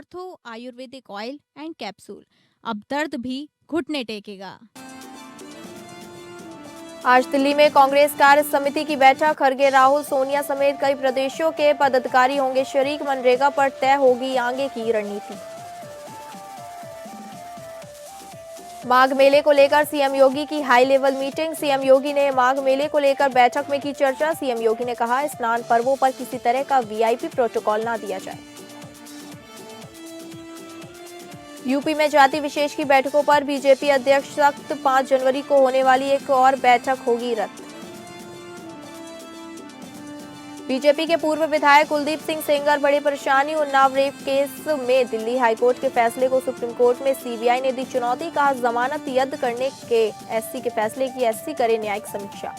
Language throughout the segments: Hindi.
Ortho Ayurvedic oil and capsule. अब दर्द भी घुटने टेकेगा। आज दिल्ली में कांग्रेस कार्य समिति की बैठक। खरगे, राहुल, सोनिया समेत कई प्रदेशों के पदाधिकारी होंगे शरीक। मनरेगा पर तय होगी आगे की रणनीति। माघ मेले को लेकर सीएम योगी की हाई लेवल मीटिंग। सीएम योगी ने माघ मेले को लेकर बैठक में की चर्चा। सीएम योगी ने कहा, स्नान पर्वों पर किसी तरह का वीआईपी प्रोटोकॉल ना दिया जाए। यूपी में जाति विशेष की बैठकों पर बीजेपी अध्यक्ष सख्त। 5 जनवरी को होने वाली एक और बैठक होगी रद्द। बीजेपी के पूर्व विधायक कुलदीप सिंह सेंगर बड़ी परेशानी। उन्नाव रेप केस में दिल्ली हाईकोर्ट के फैसले को सुप्रीम कोर्ट में सीबीआई ने दी चुनौती। कहा, जमानत रद्द करने के एससी के फैसले की एससी करे न्यायिक समीक्षा।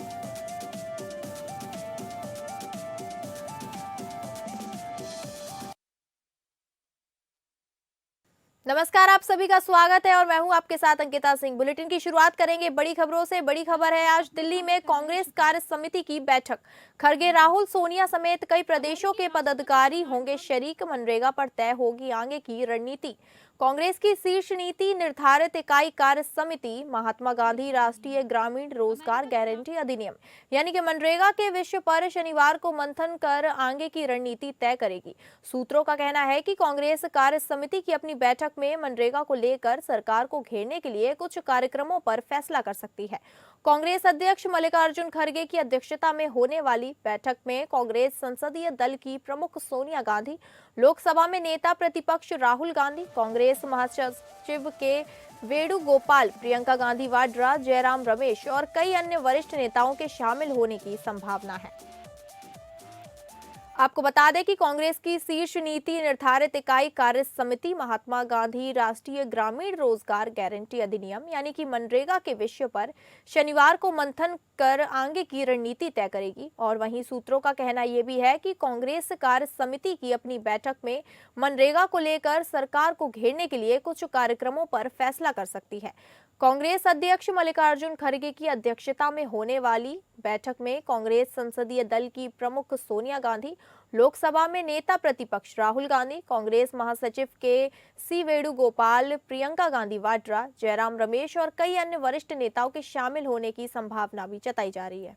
नमस्कार, आप सभी का स्वागत है और मैं हूं आपके साथ अंकिता सिंह। बुलेटिन की शुरुआत करेंगे बड़ी खबरों से। बड़ी खबर है, आज दिल्ली में कांग्रेस कार्य समिति की बैठक। खरगे, राहुल, सोनिया समेत कई प्रदेशों के पदाधिकारी होंगे शरीक। मनरेगा पर तय होगी आगे की रणनीति। कांग्रेस की शीर्ष नीति निर्धारित इकाई कार्य समिति महात्मा गांधी राष्ट्रीय ग्रामीण रोजगार गारंटी अधिनियम यानी कि मनरेगा के विषय पर शनिवार को मंथन कर आगे की रणनीति तय करेगी। सूत्रों का कहना है कि कांग्रेस कार्य समिति की अपनी बैठक में मनरेगा को लेकर सरकार को घेरने के लिए कुछ कार्यक्रमों पर फैसला कर सकती है। कांग्रेस अध्यक्ष मल्लिकार्जुन खड़गे की अध्यक्षता में होने वाली बैठक में कांग्रेस संसदीय दल की प्रमुख सोनिया गांधी, लोकसभा में नेता प्रतिपक्ष राहुल गांधी, कांग्रेस महासचिव के वेणुगोपाल, प्रियंका गांधी वाड्रा, जयराम रमेश और कई अन्य वरिष्ठ नेताओं के शामिल होने की संभावना है। आपको बता दें कि कांग्रेस की शीर्ष नीति निर्धारित इकाई कार्य समिति महात्मा गांधी राष्ट्रीय ग्रामीण रोजगार गारंटी अधिनियम यानी कि मनरेगा के विषय पर शनिवार को मंथन कर आगे की रणनीति तय करेगी। और वहीं सूत्रों का कहना यह भी है कि कांग्रेस कार्य समिति की अपनी बैठक में मनरेगा को लेकर सरकार को घेरने के लिए कुछ कार्यक्रमों पर फैसला कर सकती है। कांग्रेस अध्यक्ष मल्लिकार्जुन खड़गे की अध्यक्षता में होने वाली बैठक में कांग्रेस संसदीय दल की प्रमुख सोनिया गांधी, लोकसभा में नेता प्रतिपक्ष राहुल गांधी, कांग्रेस महासचिव के सी वेणुगोपाल, प्रियंका गांधी वाड्रा, जयराम रमेश और कई अन्य वरिष्ठ नेताओं के शामिल होने की संभावना भी जताई जा रही है।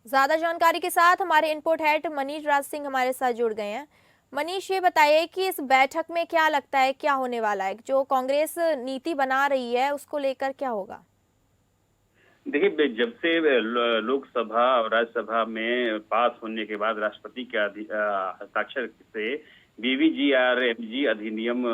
ज्यादा जानकारी के साथ हमारे इनपुट हेड मनीष राज सिंह हमारे साथ जुड़ गए हैं। मनीष, ये बताइए कि इस बैठक में क्या लगता है, क्या होने वाला है? जो कांग्रेस नीति बना रही है उसको लेकर क्या होगा? देखिए, जब से लोकसभा और राज्यसभा में पास होने के बाद राष्ट्रपति के हस्ताक्षर से बीवीजीआरएमजी अधिनियम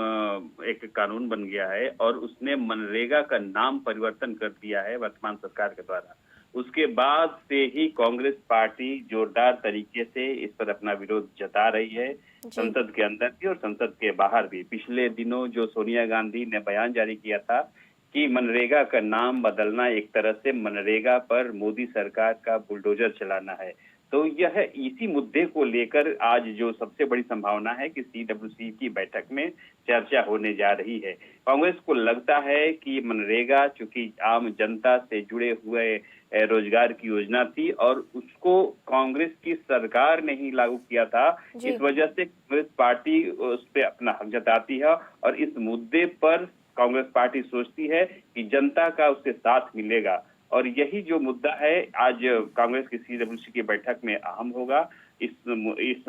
एक कानून बन गया है और उसने मनरेगा का नाम परिवर्तन कर दिया है वर्तमान सरकार के द्वारा। उसके बाद से ही कांग्रेस पार्टी जोरदार तरीके से इस पर अपना विरोध जता रही है, संसद के अंदर भी और संसद के बाहर भी। पिछले दिनों जो सोनिया गांधी ने बयान जारी किया था कि मनरेगा का नाम बदलना एक तरह से मनरेगा पर मोदी सरकार का बुलडोजर चलाना है, तो यह इसी मुद्दे को लेकर आज जो सबसे बड़ी संभावना है कि सीडब्ल्यूसी की बैठक में चर्चा होने जा रही है। कांग्रेस को लगता है कि मनरेगा चूंकि आम जनता से जुड़े हुए रोजगार की योजना थी और उसको कांग्रेस की सरकार ने ही लागू किया था, इस वजह से कांग्रेस पार्टी उस पर अपना हक जताती है और इस मुद्दे पर कांग्रेस पार्टी सोचती है कि जनता का उसके साथ मिलेगा और यही जो मुद्दा है आज कांग्रेस की सीडब्ल्यूसी की बैठक में अहम होगा। इस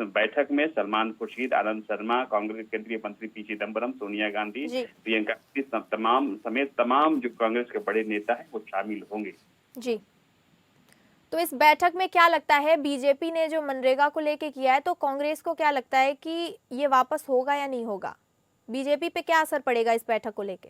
बैठक में सलमान खुर्शीद, आनंद शर्मा, कांग्रेस केंद्रीय मंत्री पी चिदम्बरम, सोनिया गांधी, प्रियंका तमाम जो कांग्रेस के बड़े नेता हैं वो शामिल होंगे। जी, तो इस बैठक में क्या लगता है, बीजेपी ने जो मनरेगा को लेके किया है तो कांग्रेस को क्या लगता है कि ये वापस होगा या नहीं होगा? बीजेपी पे क्या असर पड़ेगा इस बैठक को लेके?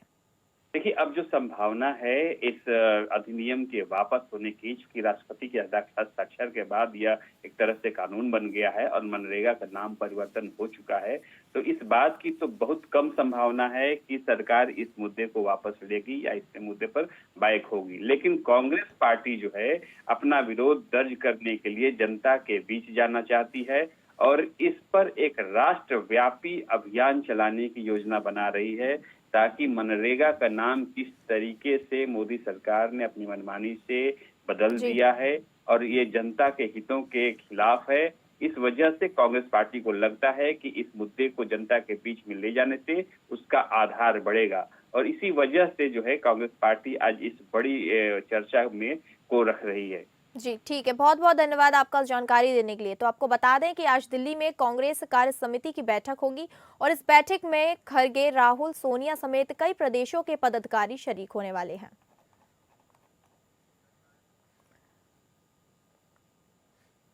देखिए, अब जो संभावना है इस अधिनियम के वापस होने की, चूंकि राष्ट्रपति के हस्ताक्षर के बाद यह एक तरह से कानून बन गया है और मनरेगा का नाम परिवर्तन हो चुका है, तो इस बात की तो बहुत कम संभावना है कि सरकार इस मुद्दे को वापस लेगी या इस मुद्दे पर बाइक होगी। लेकिन कांग्रेस पार्टी जो है अपना विरोध दर्ज करने के लिए जनता के बीच जाना चाहती है और इस पर एक राष्ट्रव्यापी अभियान चलाने की योजना बना रही है। ताकि मनरेगा का नाम किस तरीके से मोदी सरकार ने अपनी मनमानी से बदल जी। दिया है और ये जनता के हितों के खिलाफ है। इस वजह से कांग्रेस पार्टी को लगता है कि इस मुद्दे को जनता के बीच में ले जाने से उसका आधार बढ़ेगा और इसी वजह से जो है कांग्रेस पार्टी आज इस बड़ी चर्चा में को रख रही है। जी, ठीक है। बहुत-बहुत धन्यवाद आपका जानकारी देने के लिए। तो आपको बता दें कि आज दिल्ली में कांग्रेस कार्य समिति की बैठक होगी और इस बैठक में खरगे, राहुल, सोनिया समेत कई प्रदेशों के पदाधिकारी शरीक होने वाले हैं।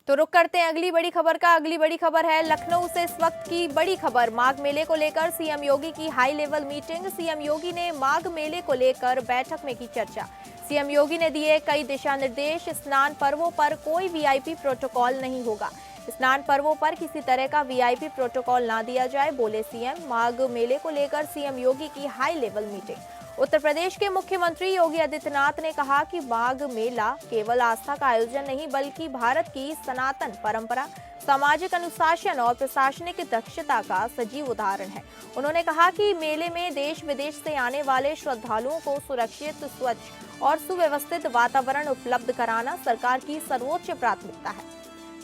तो रुक करते हैं अगली बड़ी खबर का। अगली बड़ी खबर है लखनऊ से इस वक्त की बड़ी खबर। माघ मेले को लेकर सीएम योगी की हाई लेवल मीटिंग। सीएम योगी ने माघ मेले को लेकर बैठक में की चर्चा। सीएम योगी ने दिए कई दिशा निर्देश। स्नान पर्वों पर कोई वीआईपी प्रोटोकॉल नहीं होगा। स्नान पर्वों पर किसी तरह का वीआईपी प्रोटोकॉल ना दिया जाए, बोले सीएम। माघ मेले को लेकर सीएम योगी की high level meeting. Uttar Pradesh के मुख्यमंत्री योगी आदित्यनाथ ने कहा कि माघ मेला केवल आस्था का आयोजन नहीं बल्कि भारत की सनातन परंपरा, सामाजिक अनुशासन और प्रशासनिक दक्षता का सजीव उदाहरण है। उन्होंने कहा कि मेले में देश विदेश से आने वाले श्रद्धालुओं को सुरक्षित, स्वच्छ और सुव्यवस्थित वातावरण उपलब्ध कराना सरकार की सर्वोच्च प्राथमिकता है।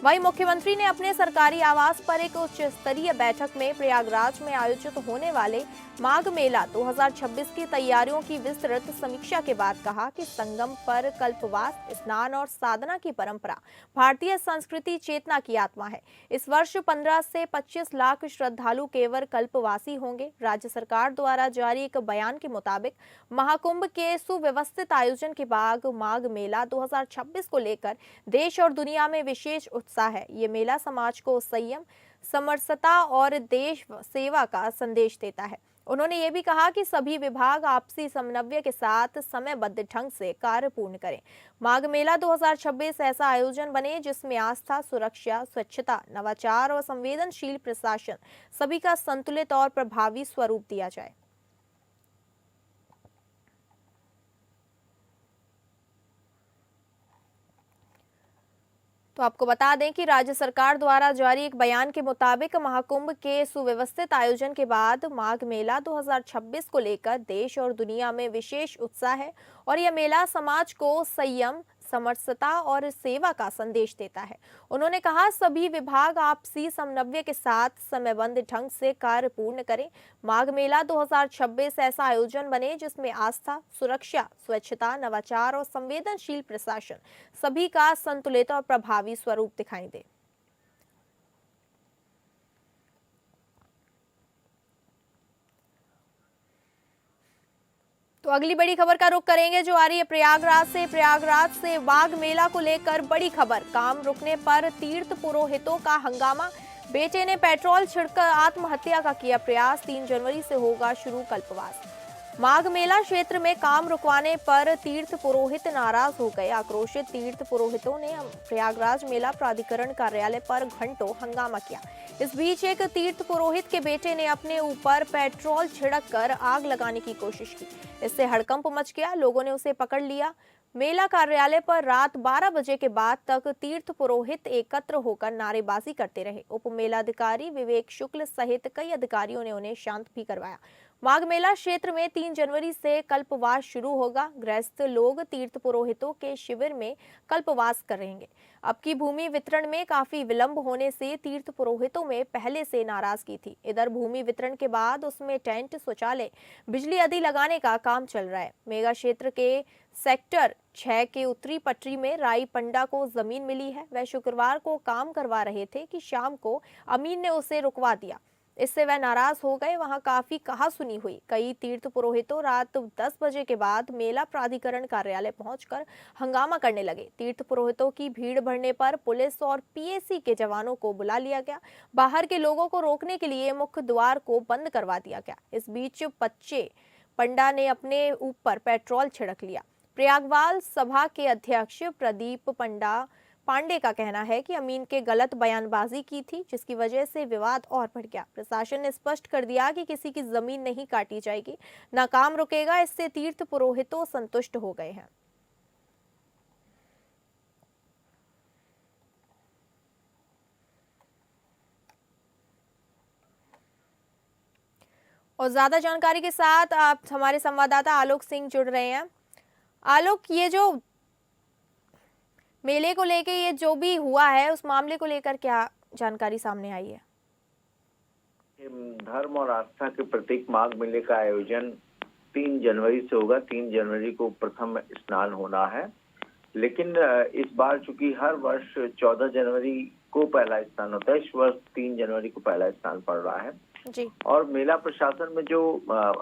वहीं मुख्यमंत्री ने अपने सरकारी आवास पर एक उच्च स्तरीय बैठक में प्रयागराज में आयोजित होने वाले माघ मेला 2026 की तैयारियों की विस्तृत समीक्षा के बाद कहा कि संगम पर कल्पवास, स्नान और साधना की परंपरा भारतीय संस्कृति चेतना की आत्मा है। इस वर्ष 15 से 25 लाख श्रद्धालु केवल कल्पवासी होंगे। राज्य सरकार द्वारा जारी एक बयान के मुताबिक महाकुंभ के सुव्यवस्थित आयोजन के बाद माघ मेला 2026 को लेकर देश और दुनिया में विशेष उत्साह है। ये मेला समाज को संयम, समरसता और देश सेवा का संदेश देता है। उन्होंने ये भी कहा कि सभी विभाग आपसी समन्वय के साथ समयबद्ध ढंग से कार्य पूर्ण करें। माघ मेला 2026 ऐसा आयोजन बने जिसमें आस्था, सुरक्षा, स्वच्छता, नवाचार और संवेदनशील प्रशासन सभी का संतुलित और प्रभावी स्वरूप दिया जाए। तो आपको बता दें कि राज्य सरकार द्वारा जारी एक बयान के मुताबिक महाकुंभ के सुव्यवस्थित आयोजन के बाद माघ मेला 2026 को लेकर देश और दुनिया में विशेष उत्साह है और यह मेला समाज को संयम, समरसता और सेवा का संदेश देता है। उन्होंने कहा सभी विभाग आपसी समन्वय के साथ समयबद्ध ढंग से कार्य पूर्ण करें। माघ मेला 2026 ऐसा आयोजन बने जिसमें आस्था, सुरक्षा, स्वच्छता, नवाचार और संवेदनशील प्रशासन सभी का संतुलित और प्रभावी स्वरूप दिखाई दे। तो अगली बड़ी खबर का रुख करेंगे जो आ रही है प्रयागराज से माघ मेला को लेकर बड़ी खबर। काम रुकने पर तीर्थ पुरोहितों का हंगामा। बेटे ने पेट्रोल छिड़कर आत्महत्या का किया प्रयास। 3 जनवरी से होगा शुरू कल्पवास। माघ मेला क्षेत्र में काम रुकवाने पर तीर्थ पुरोहित नाराज हो गए। आक्रोशित तीर्थ पुरोहितों ने प्रयागराज मेला प्राधिकरण कार्यालय पर घंटों हंगामा किया। इस बीच एक तीर्थ पुरोहित के बेटे ने अपने ऊपर पेट्रोल छिड़ककर आग लगाने की कोशिश की। इससे हड़कंप मच गया। लोगों ने उसे पकड़ लिया। मेला कार्यालय पर रात 12 बजे के बाद तक तीर्थ पुरोहित एकत्र होकर नारेबाजी करते रहे। उप मेलाधिकारी विवेक शुक्ल सहित कई अधिकारियों ने उन्हें शांत भी करवाया। माघ मेला क्षेत्र में 3 जनवरी से कल्पवास शुरू होगा। गृहस्थ लोग तीर्थ पुरोहितों के शिविर में कल्पवास करेंगे। अब की भूमि वितरण में काफी विलंब होने से तीर्थ पुरोहितों में पहले से नाराजगी थी। इधर भूमि वितरण के बाद उसमें टेंट, शौचालय, बिजली आदि लगाने का काम चल रहा है। मेगा क्षेत्र के सेक्टर 6 के उत्तरी पटरी में राई पंडा को जमीन मिली है। वह शुक्रवार को काम करवा रहे थे कि शाम को अमीन ने उसे रुकवा दिया। इससे वह नाराज हो गए। वहां काफी कहासुनी हुई। कई तीर्थ पुरोहितों रात 10 बजे के बाद मेला प्राधिकरण कार्यालय पहुंचकर हंगामा करने लगे। तीर्थ पुरोहितों की भीड़ बढ़ने पर पुलिस और पीएसी के जवानों को बुला लिया गया। बाहर के लोगों को रोकने के लिए मुख्य द्वार को बंद करवा दिया गया। इस बीच बच्चे पंडा ने अपने ऊपर पेट्रोल छिड़क लिया। प्रयागवाल सभा के अध्यक्ष प्रदीप पांडे का कहना है कि अमीन के गलत बयानबाजी की थी, जिसकी वजह से विवाद और बढ़ गया। प्रशासन ने स्पष्ट कर दिया कि किसी की जमीन नहीं काटी जाएगी, न काम रुकेगा। इससे तीर्थ पुरोहितों संतुष्ट हो गए हैं। और ज्यादा जानकारी के साथ आप हमारे संवाददाता आलोक सिंह जुड़ रहे हैं। आलोक, ये जो मेले को लेके ये जो भी हुआ है उस मामले को लेकर क्या जानकारी सामने आई है? धर्म और आस्था के प्रतीक माघ मेले का आयोजन 3 जनवरी से होगा। 3 जनवरी को प्रथम स्नान होना है, लेकिन इस बार चूंकि हर वर्ष 14 जनवरी को पहला स्नान होता है, इस वर्ष 3 जनवरी को पहला स्नान पड़ रहा है जी। और मेला प्रशासन में जो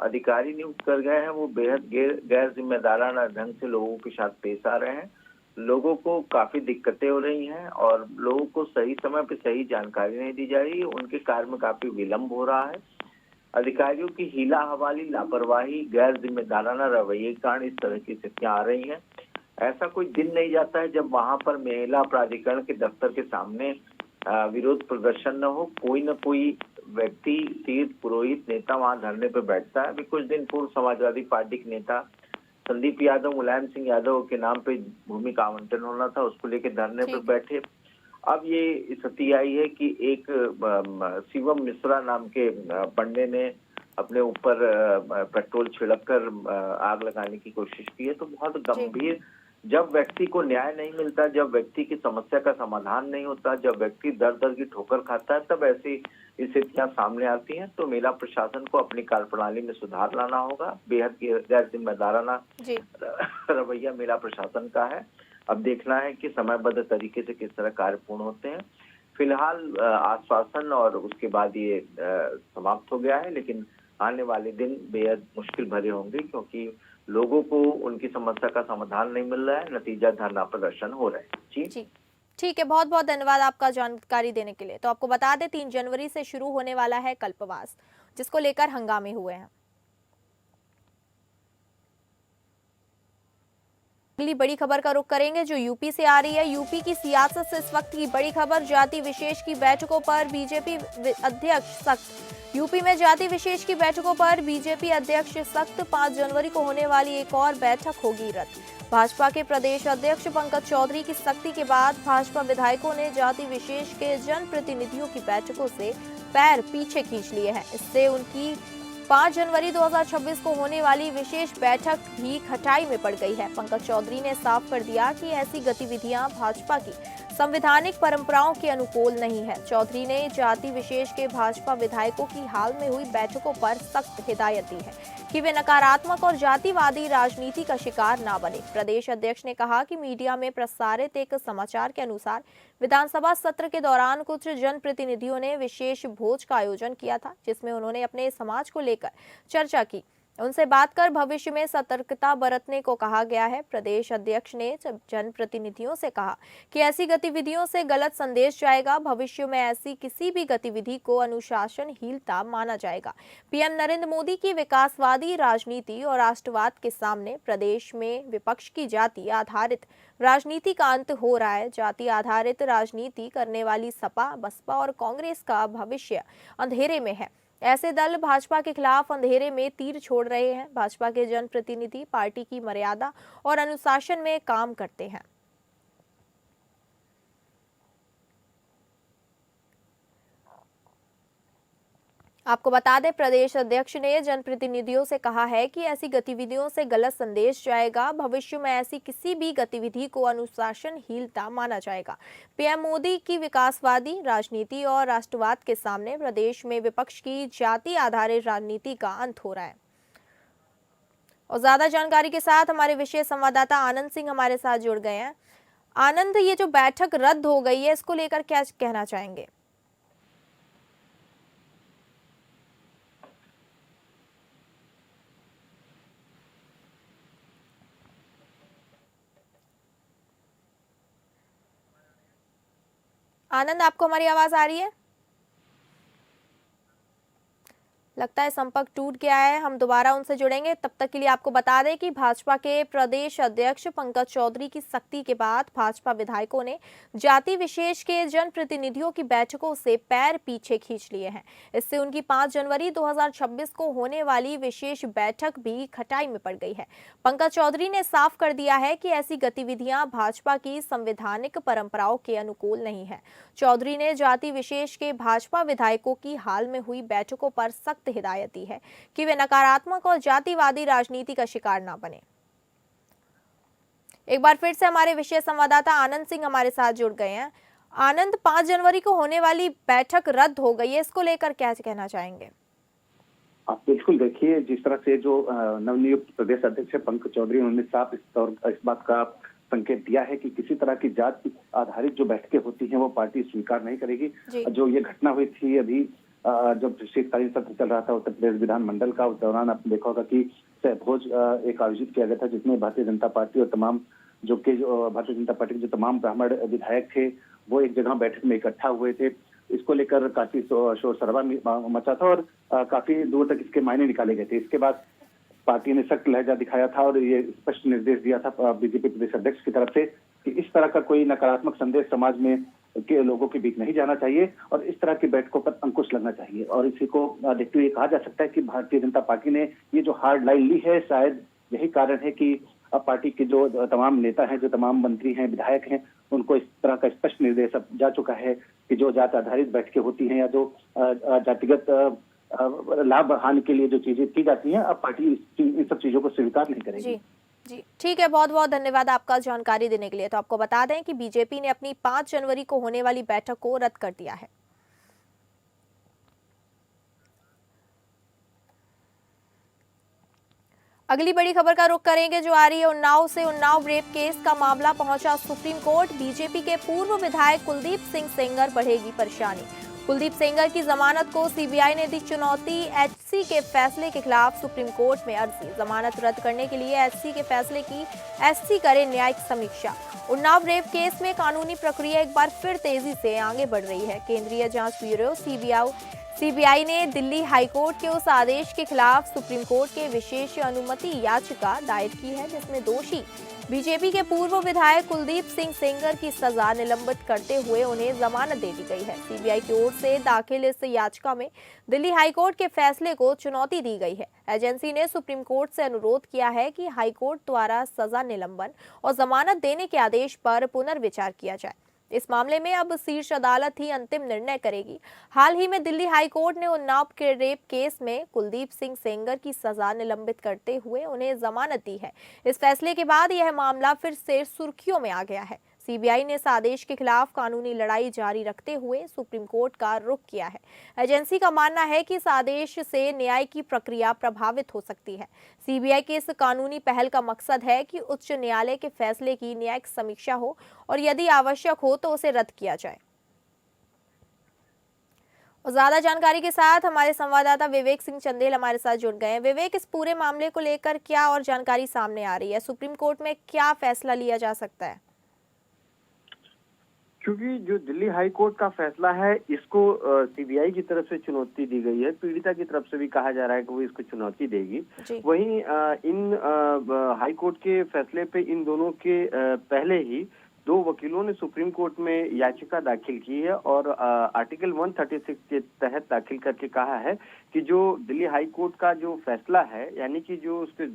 अधिकारी नियुक्त कर गए हैं वो बेहद गैर जिम्मेदाराना ढंग से लोगों के साथ पेश आ रहे हैं। लोगों को काफी दिक्कतें हो रही हैं और लोगों को सही समय पे सही जानकारी नहीं दी जा रही है। उनके कार्य में काफी विलंब हो रहा है। अधिकारियों की हीला हवाली, लापरवाही, गैर जिम्मेदाराना रवैये के कारण इस तरह की स्थितियां आ रही हैं। ऐसा कोई दिन नहीं जाता है जब वहां पर मेला प्राधिकरण के दफ्तर के सामने विरोध प्रदर्शन न हो। कोई न कोई व्यक्ति, तीर्थ पुरोहित, नेता वहां धरने पर बैठता है। अभी कुछ दिन पूर्व समाजवादी पार्टी के नेता संदीप यादव, मुलायम सिंह यादव के नाम पे भूमि का आवंटन होना था, उसको लेकर धरने पर बैठे। अब ये स्थिति आई है कि एक शिवम मिश्रा नाम के पंडे ने अपने ऊपर पेट्रोल छिड़क कर आग लगाने की कोशिश की है। तो बहुत गंभीर, जब व्यक्ति को न्याय नहीं मिलता, जब व्यक्ति की समस्या का समाधान नहीं होता, जब व्यक्ति दर दर की ठोकर खाता है, तब ऐसी स्थितियां सामने आती हैं। तो मेला प्रशासन को अपनी कार्यप्रणाली में सुधार लाना होगा। बेहद गैर जिम्मेदाराना रवैया मेला प्रशासन का है। अब देखना है कि समयबद्ध तरीके से किस तरह कार्य पूर्ण होते हैं। फिलहाल आश्वासन और उसके बाद ये समाप्त हो गया है, लेकिन आने वाले दिन बेहद मुश्किल भरे होंगे क्योंकि लोगों को उनकी समस्या का समाधान नहीं मिल रहा है। नतीजा धरना प्रदर्शन हो रहे हैं। जी ठीक है, बहुत बहुत धन्यवाद आपका जानकारी देने के लिए। तो आपको बता दें 3 जनवरी से शुरू होने वाला है कल्पवास, जिसको लेकर हंगामे हुए हैं। अगली बड़ी खबर का रुख करेंगे जो यूपी से आ रही है। यूपी की सियासत से इस वक्त की बड़ी खबर, जाति विशेष की बैठकों पर बीजेपी अध्यक्ष सख्त। यूपी में जाति विशेष की बैठकों पर बीजेपी अध्यक्ष सख्त। 5 जनवरी को होने वाली एक और बैठक होगी रद्द। भाजपा के प्रदेश अध्यक्ष पंकज चौधरी की सख्ती के बाद भाजपा विधायकों ने जाति विशेष के जनप्रतिनिधियों की बैठकों से पैर पीछे खींच लिए हैं। इससे उनकी 5 जनवरी 2026 को होने वाली विशेष बैठक भी खटाई में पड़ गई है। पंकज चौधरी ने साफ कर दिया कि ऐसी गतिविधियां भाजपा की संवैधानिक परंपराओं के अनुकूल नहीं है। चौधरी ने जाति विशेष के भाजपा विधायकों की हाल में हुई बैठकों पर सख्त हिदायत दी है कि वे नकारात्मक और जातिवादी राजनीति का शिकार ना बने। प्रदेश अध्यक्ष ने कहा कि मीडिया में प्रसारित एक समाचार के अनुसार विधानसभा सत्र के दौरान कुछ जनप्रतिनिधियों ने विशेष भोज का आयोजन किया था, जिसमें उन्होंने अपने समाज को लेकर चर्चा की। उनसे बात कर भविष्य में सतर्कता बरतने को कहा गया है। प्रदेश अध्यक्ष ने जनप्रतिनिधियों से कहा कि ऐसी गतिविधियों से गलत संदेश जाएगा। भविष्य में ऐसी किसी भी गतिविधि को अनुशासनहीनता माना जाएगा। पीएम नरेंद्र मोदी की विकासवादी राजनीति और राष्ट्रवाद के सामने प्रदेश में विपक्ष की जाति आधारित राजनीति का अंत हो रहा है। जाति आधारित राजनीति करने वाली सपा, बसपा और कांग्रेस का भविष्य अंधेरे में है। ऐसे दल भाजपा के खिलाफ अंधेरे में तीर छोड़ रहे हैं। भाजपा के जनप्रतिनिधि पार्टी की मर्यादा और अनुशासन में काम करते हैं। आपको बता दें प्रदेश अध्यक्ष ने जनप्रतिनिधियों से कहा है कि ऐसी गतिविधियों से गलत संदेश जाएगा। भविष्य में ऐसी किसी भी गतिविधि को अनुशासनहीनता माना जाएगा। पीएम मोदी की विकासवादी राजनीति और राष्ट्रवाद के सामने प्रदेश में विपक्ष की जाति आधारित राजनीति का अंत हो रहा है। और ज्यादा जानकारी के साथ हमारे विशेष संवाददाता आनंद सिंह हमारे साथ जुड़ गए हैं। आनंद, ये जो बैठक रद्द हो गई है, इसको लेकर क्या कहना चाहेंगे? आनंद, आपको हमारी आवाज आ रही है? लगता है संपर्क टूट गया है। हम दोबारा उनसे जुड़ेंगे। तब तक के लिए आपको बता दें कि भाजपा के प्रदेश अध्यक्ष पंकज चौधरी की सख्ती के बाद भाजपा विधायकों ने जाति विशेष के जनप्रतिनिधियों की बैठकों से पैर पीछे खींच लिए हैं। इससे उनकी 5 जनवरी 2026 को होने वाली विशेष बैठक भी खटाई में पड़ गई है। पंकज चौधरी ने साफ कर दिया है कि ऐसी गतिविधियां भाजपा की संवैधानिक परंपराओं के अनुकूल नहीं है। चौधरी ने जाति विशेष के भाजपा विधायकों की हाल में हुई बैठकों पर सख्त हिदायत दी है कि वे नकारात्मक और जातिवादी राजनीति का शिकार न बने। एक बार फिर से हमारे विशेष संवाददाता आनंद सिंह हमारे साथ जुड़ गए हैं। आनंद, 5 जनवरी को होने वाली बैठक रद्द हो गई है, इसको लेकर क्या कहना चाहेंगे? आप बिल्कुल देखिए, जिस तरह से जो नवनियुक्त प्रदेश अध्यक्ष पंकज चौधरी, उन्होंने साफ इस बात का संकेत दिया है कि किसी तरह की जात आधारित जो बैठकें होती हैं वो पार्टी स्वीकार नहीं करेगी। जो ये घटना हुई थी अभी जब शीतकालीन सत्र चल रहा था उत्तर प्रदेश विधानमंडल का, उस दौरान आपने देखा होगा कि सहभोज एक आयोजित किया गया था, जिसमें भारतीय जनता पार्टी और तमाम भारतीय जनता पार्टी के जो तमाम ब्राह्मण विधायक थे वो एक जगह बैठक में इकट्ठा हुए थे। इसको लेकर काफी शोर शराबा मचा था और काफी दूर तक इसके मायने निकाले गए थे। इसके बाद पार्टी ने सख्त लहजा दिखाया था और ये स्पष्ट निर्देश दिया था बीजेपी प्रदेश अध्यक्ष की तरफ से कि इस तरह का कोई नकारात्मक संदेश समाज में के लोगों के बीच नहीं जाना चाहिए और इस तरह की बैठकों पर अंकुश लगना चाहिए। और इसी को देखते हुए कहा जा सकता है कि भारतीय जनता पार्टी ने ये जो हार्ड लाइन ली है, शायद यही कारण है कि अब पार्टी के जो तमाम नेता हैं, जो तमाम मंत्री हैं, विधायक हैं, उनको इस तरह का स्पष्ट निर्देश अब जा चुका है कि जो जात आधारित बैठकें होती हैं या जो जातिगत लाभ हानि के लिए जो चीजें की जाती हैं, अब पार्टी इन सब चीजों को स्वीकार नहीं करेगी। जी ठीक है, बहुत बहुत धन्यवाद आपका जानकारी देने के लिए। तो आपको बता दें कि बीजेपी ने अपनी 5 जनवरी को होने वाली बैठक को रद्द कर दिया है। अगली बड़ी खबर का रुख करेंगे जो आ रही है उन्नाव से। उन्नाव रेप केस का मामला पहुंचा सुप्रीम कोर्ट। बीजेपी के पूर्व विधायक कुलदीप सिंह सेंगर बढ़ेगी परेशानी। कुलदीप सेंगर की जमानत को सीबीआई ने दी चुनौती। एचसी के फैसले के खिलाफ सुप्रीम कोर्ट में अर्जी। जमानत रद्द करने के लिए एचसी के फैसले की एससी करे न्यायिक समीक्षा। उन्नाव रेप केस में कानूनी प्रक्रिया एक बार फिर तेजी से आगे बढ़ रही है। केंद्रीय जांच ब्यूरो सीबीआई ने दिल्ली हाईकोर्ट के उस आदेश के खिलाफ सुप्रीम कोर्ट के विशेष अनुमति याचिका दायर की है जिसमें दोषी बीजेपी के पूर्व विधायक कुलदीप सिंह सेंगर की सजा निलंबित करते हुए उन्हें जमानत दे दी गई है। सीबीआई की ओर से दाखिल इस याचिका में दिल्ली हाईकोर्ट के फैसले को चुनौती दी गई है। एजेंसी ने सुप्रीम कोर्ट से अनुरोध किया है कि हाईकोर्ट द्वारा सजा निलंबन और जमानत देने के आदेश पर पुनर्विचार किया जाए। इस मामले में अब शीर्ष अदालत ही अंतिम निर्णय करेगी। हाल ही में दिल्ली हाईकोर्ट ने उन्नाव के रेप केस में कुलदीप सिंह सेंगर की सजा निलंबित करते हुए उन्हें जमानत दी है। इस फैसले के बाद यह मामला फिर से सुर्खियों में आ गया है। सीबीआई ने इस आदेश के खिलाफ कानूनी लड़ाई जारी रखते हुए सुप्रीम कोर्ट का रुख किया है। एजेंसी का मानना है कि इस आदेश से न्याय की प्रक्रिया प्रभावित हो सकती है। सीबीआई की इस कानूनी पहल का मकसद है कि उच्च न्यायालय के फैसले की न्यायिक समीक्षा हो और यदि आवश्यक हो तो उसे रद्द किया जाए। और ज्यादा जानकारी के साथ हमारे संवाददाता विवेक सिंह चंदेल हमारे साथ जुड़ गए हैं। विवेक, इस पूरे मामले को लेकर क्या और जानकारी सामने आ रही है? सुप्रीम कोर्ट में क्या फैसला लिया जा सकता है? क्योंकि जो दिल्ली हाई कोर्ट का फैसला है इसको सीबीआई की तरफ से चुनौती दी गई है, पीड़िता की तरफ से भी कहा जा रहा है कि वो इसको चुनौती देगी। वहीं इन हाई कोर्ट के फैसले पे इन दोनों के पहले ही 2 वकीलों ने सुप्रीम कोर्ट में याचिका दाखिल की है और आर्टिकल 136 के तहत दाखिल करके कहा है कि जो दिल्ली हाई कोर्ट का जो फैसला है, यानी कि जो उसके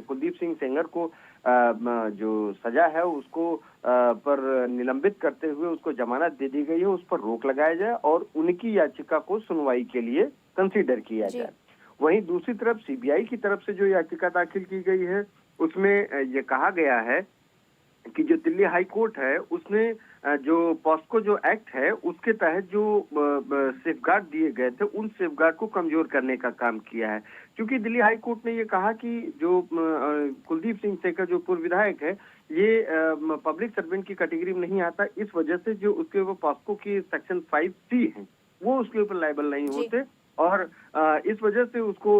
कुलदीप सिंह सेंगर को जो सजा है उसको पर निलंबित करते हुए उसको जमानत दे दी गई है, उस पर रोक लगाया जाए और उनकी याचिका को सुनवाई के लिए कंसीडर किया जाए। वहीं दूसरी तरफ सीबीआई की तरफ से जो याचिका दाखिल की गई है उसमें ये कहा गया है कि जो दिल्ली हाई कोर्ट है उसने जो पॉस्को जो एक्ट है उसके तहत जो सेफगार्ड दिए गए थे उन सेफगार्ड को कमजोर करने का काम किया है। क्योंकि दिल्ली हाई कोर्ट ने ये कहा कि जो कुलदीप सिंह सेंगर जो पूर्व विधायक है ये पब्लिक सर्वेंट की कैटेगरी में नहीं आता, इस वजह से जो उसके ऊपर पॉस्को की सेक्शन 5C है वो उसके ऊपर लायबल नहीं होते और इस वजह से उसको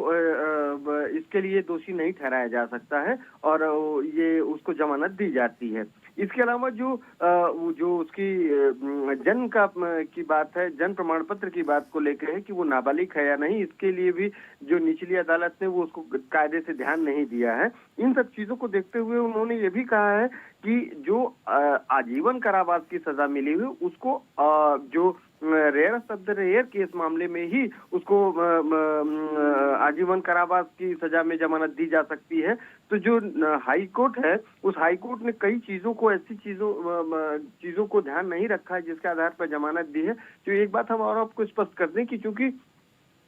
इसके लिए दोषी नहीं ठहराया जा सकता है और ये उसको जमानत दी जाती है। इसके अलावा जो उसकी जन्म की बात है, जन्म प्रमाण पत्र की बात को लेकर है कि वो नाबालिग है या नहीं, इसके लिए भी जो निचली अदालत ने वो उसको कायदे से ध्यान नहीं दिया है। इन सब चीजों को देखते हुए उन्होंने ये भी कहा है कि जो आजीवन कारावास की सजा मिली हुई उसको जो rare of the rare case मामले में ही उसको आजीवन कारावास की सजा में जमानत दी जा सकती है। तो जो हाई कोर्ट है उस हाई कोर्ट ने कई चीजों को ऐसी चीजों को ध्यान नहीं रखा है जिसके आधार पर जमानत दी है। तो एक बात हम और आपको स्पष्ट कर दें कि चूंकि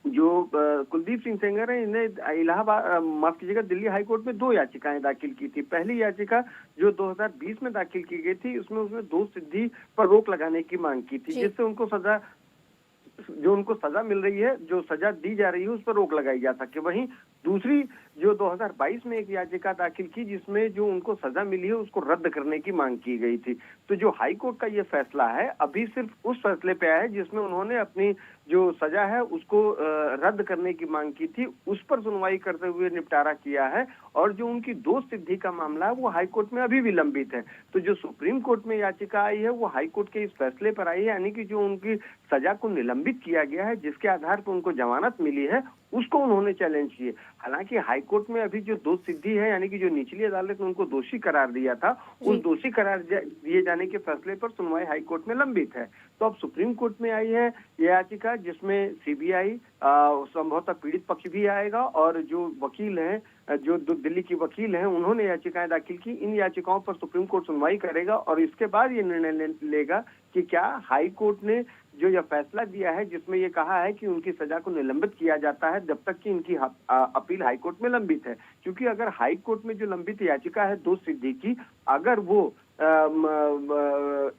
जो कुलदीप सिंह सेंगर है, इन्हें इलाहाबाद माफ कीजिएगा दिल्ली हाईकोर्ट में 2 याचिकाएं दाखिल की थी। पहली याचिका जो 2020 में दाखिल की गई थी, उसमें उसने दोष सिद्धि पर रोक लगाने की मांग की थी, जिससे उनको सजा मिल रही है, जो सजा दी जा रही है उस पर रोक लगाई जा सके। वहीं दूसरी जो 2022 में एक याचिका दाखिल की, जिसमें जो उनको सजा मिली है उसको रद्द करने की मांग की गई थी। तो जो हाई कोर्ट का ये फैसला है अभी सिर्फ उस फैसले पे आया है जिसमें उन्होंने अपनी जो सजा है उसको रद्द करने की मांग की थी, उस पर सुनवाई करते हुए निपटारा किया है। और जो उनकी दोष सिद्धि का मामला है वो हाई कोर्ट में अभी भी लंबित है। तो जो सुप्रीम कोर्ट में याचिका आई है वो हाई कोर्ट के इस फैसले पर आई है, यानी कि जो उनकी सजा को निलंबित किया गया है, जिसके आधार पर उनको जमानत मिली है, उसको उन्होंने चैलेंज किए। हालांकि हाई कोर्ट में अभी जो दोष सिद्धि है, यानी कि जो निचली अदालत ने उनको दोषी करार दिया था, उस दोषी करार दिए जाने के फैसले पर सुनवाई हाई कोर्ट में लंबित है। तो अब सुप्रीम कोर्ट में आई है ये याचिका, जिसमें सीबीआई संभवतः पीड़ित पक्ष भी आएगा, और जो वकील हैं, जो दिल्ली की वकील हैं, उन्होंने याचिकाएं दाखिल की। इन याचिकाओं पर सुप्रीम कोर्ट सुनवाई करेगा और इसके बाद ये निर्णय लेगा कि क्या हाई कोर्ट ने जो यह फैसला दिया है, जिसमें ये कहा है कि उनकी सजा को निलंबित किया जाता है जब तक कि इनकी अपील हाई कोर्ट में लंबित है। क्योंकि अगर हाई कोर्ट में जो लंबित याचिका है दोष सिद्धि की, अगर वो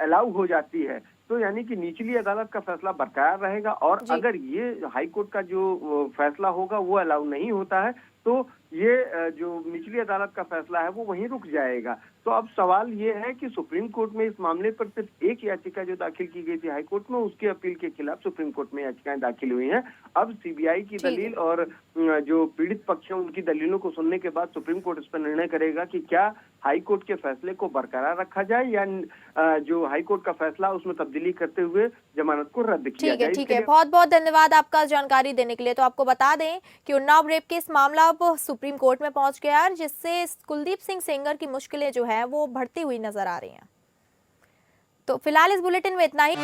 अलाउ हो जाती है, तो यानी कि निचली अदालत का फैसला बरकरार रहेगा। और अगर ये हाई कोर्ट का जो फैसला होगा वो अलाउ नहीं होता है, तो ये जो निचली अदालत का फैसला है वो वहीं रुक जाएगा। तो अब सवाल ये है कि सुप्रीम कोर्ट में इस मामले पर सिर्फ एक याचिका जो दाखिल की गई थी हाई कोर्ट में, उसकी अपील के खिलाफ सुप्रीम कोर्ट में याचिकाएं दाखिल हुई हैं। अब सीबीआई की दलील और जो पीड़ित पक्ष हैं उनकी दलीलों को सुनने के बाद सुप्रीम कोर्ट इस पर निर्णय करेगा कि क्या हाई कोर्ट के फैसले को बरकरार रखा जाए या जो हाई कोर्ट का फैसला उसमें तब्दीली करते हुए जमानत को रद्द किया जाए। ठीक है, बहुत बहुत धन्यवाद आपका जानकारी देने के लिए। तो आपको बता दें कि उन्नाव रेप केस मामला अब सुप्रीम कोर्ट में पहुंच गया है, जिससे कुलदीप सिंह सेंगर की मुश्किलें जो है वो बढ़ती हुई नजर आ रही हैं। तो फिलहाल इस बुलेटिन में इतना ही।